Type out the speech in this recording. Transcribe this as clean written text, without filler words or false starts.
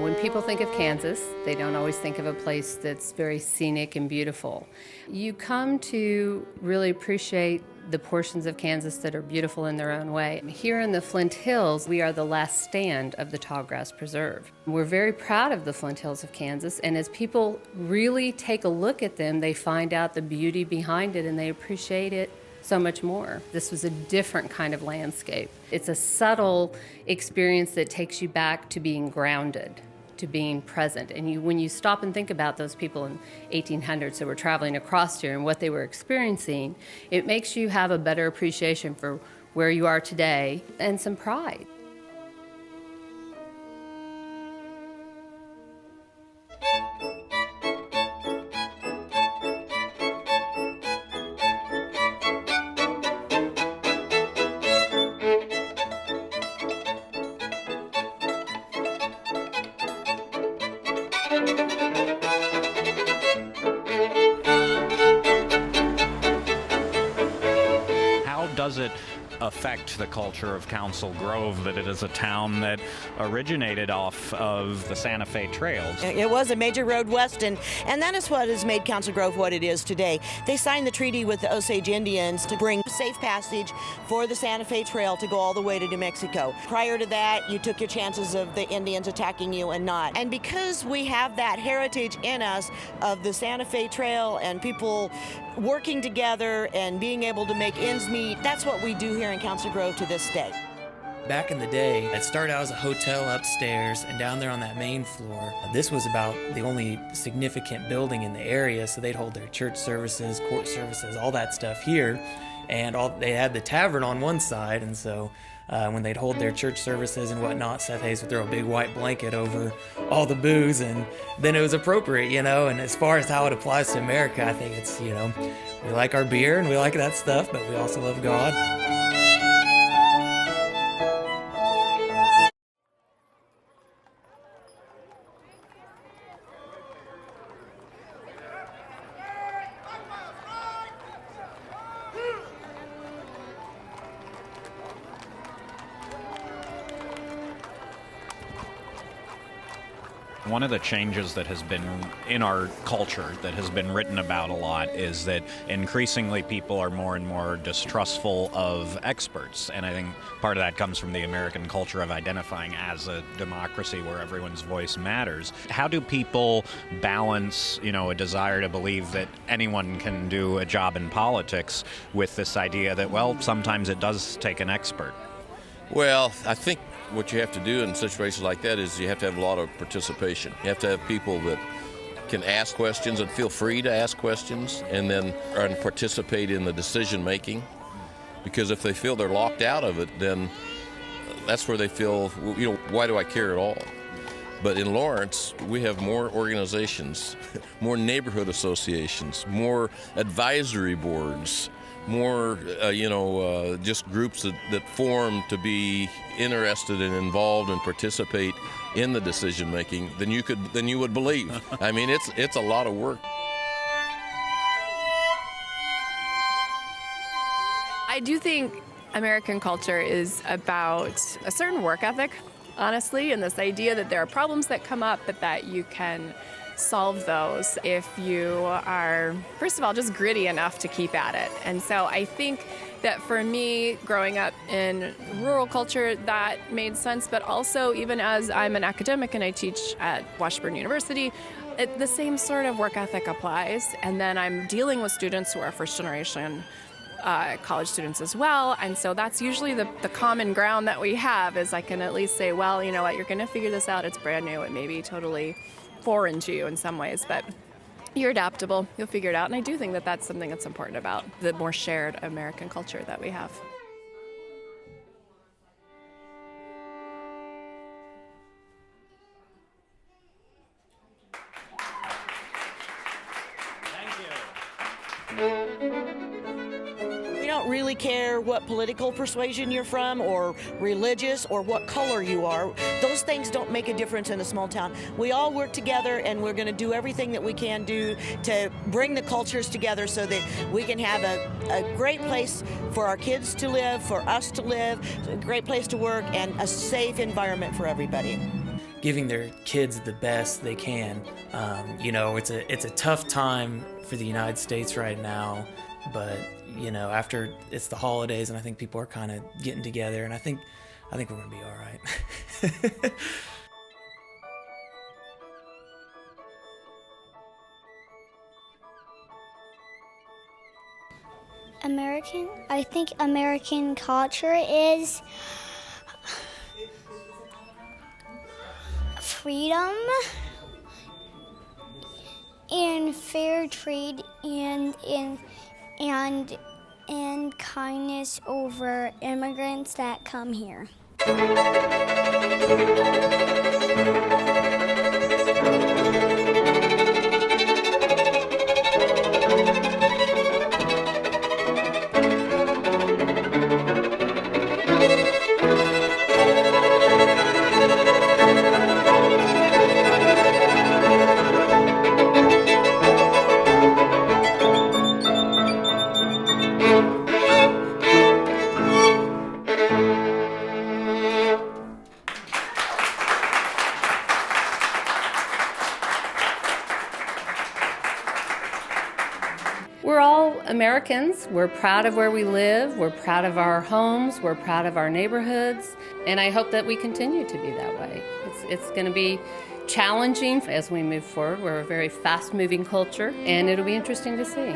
When people think of Kansas, they don't always think of a place that's very scenic and beautiful. You come to really appreciate the portions of Kansas that are beautiful in their own way. Here in the Flint Hills, we are the last stand of the Tallgrass Preserve. We're very proud of the Flint Hills of Kansas, and as people really take a look at them, they find out the beauty behind it and they appreciate it so much more. This was a different kind of landscape. It's a subtle experience that takes you back to being grounded, to being present. And when you stop and think about those people in 1800s that were traveling across here and what they were experiencing, it makes you have a better appreciation for where you are today and some pride. How does it affect the culture of Council Grove that it is a town that originated off of the Santa Fe trails? It was a major road west, and that is what has made Council Grove what it is today. They signed the treaty with the Osage Indians to bring safe passage for the Santa Fe Trail to go all the way to New Mexico. Prior to that, you took your chances of the Indians attacking you and not. And because we have that heritage in us of the Santa Fe Trail and people working together and being able to make ends meet, that's what we do here in Council Grove to this day. Back in the day, it started out as a hotel upstairs, and down there on that main floor, this was about the only significant building in the area, so they'd hold their church services, court services, all that stuff here, and they had the tavern on one side, and so when they'd hold their church services and whatnot, Seth Hayes would throw a big white blanket over all the booze, and then it was appropriate, and as far as how it applies to America, I think it's, we like our beer and we like that stuff, but we also love God. One of the changes that has been in our culture that has been written about a lot is that increasingly people are more and more distrustful of experts. And I think part of that comes from the American culture of identifying as a democracy where everyone's voice matters. How do people balance, a desire to believe that anyone can do a job in politics with this idea that, well, sometimes it does take an expert? Well, I think what you have to do in situations like that is you have to have a lot of participation. You have to have people that can ask questions and feel free to ask questions and then participate in the decision making. Because if they feel they're locked out of it, then that's where they feel, why do I care at all? But in Lawrence, we have more organizations, more neighborhood associations, more advisory boards, more, just groups that form to be interested and involved and participate in the decision making than you would believe. I mean, it's a lot of work. I do think American culture is about a certain work ethic, honestly, and this idea that there are problems that come up, but that you can solve those if you are, first of all, just gritty enough to keep at it. And so I think that for me, growing up in rural culture, that made sense, but also even as I'm an academic and I teach at Washburn University, the same sort of work ethic applies. And then I'm dealing with students who are first generation college students as well, and so that's usually the common ground that we have is I can at least say, well, you know what, you're going to figure this out, it's brand new, it may be totally foreign to you in some ways, but you're adaptable, you'll figure it out. And I do think that that's something that's important about the more shared American culture that we have. We don't really care what political persuasion you're from or religious or what color you are. Those things don't make a difference in a small town. We all work together and we're going to do everything that we can do to bring the cultures together so that we can have a great place for our kids to live, for us to live, a great place to work, and a safe environment for everybody. giving their kids the best they can. It's a tough time for the United States right now, but after it's the holidays, and I think people are kind of getting together, and I think we're gonna be all right. I think American culture is freedom and fair trade and kindness over immigrants that come here. We're all Americans. We're proud of where we live. We're proud of our homes. We're proud of our neighborhoods. And I hope that we continue to be that way. It's going to be challenging as we move forward. We're a very fast-moving culture, and it'll be interesting to see.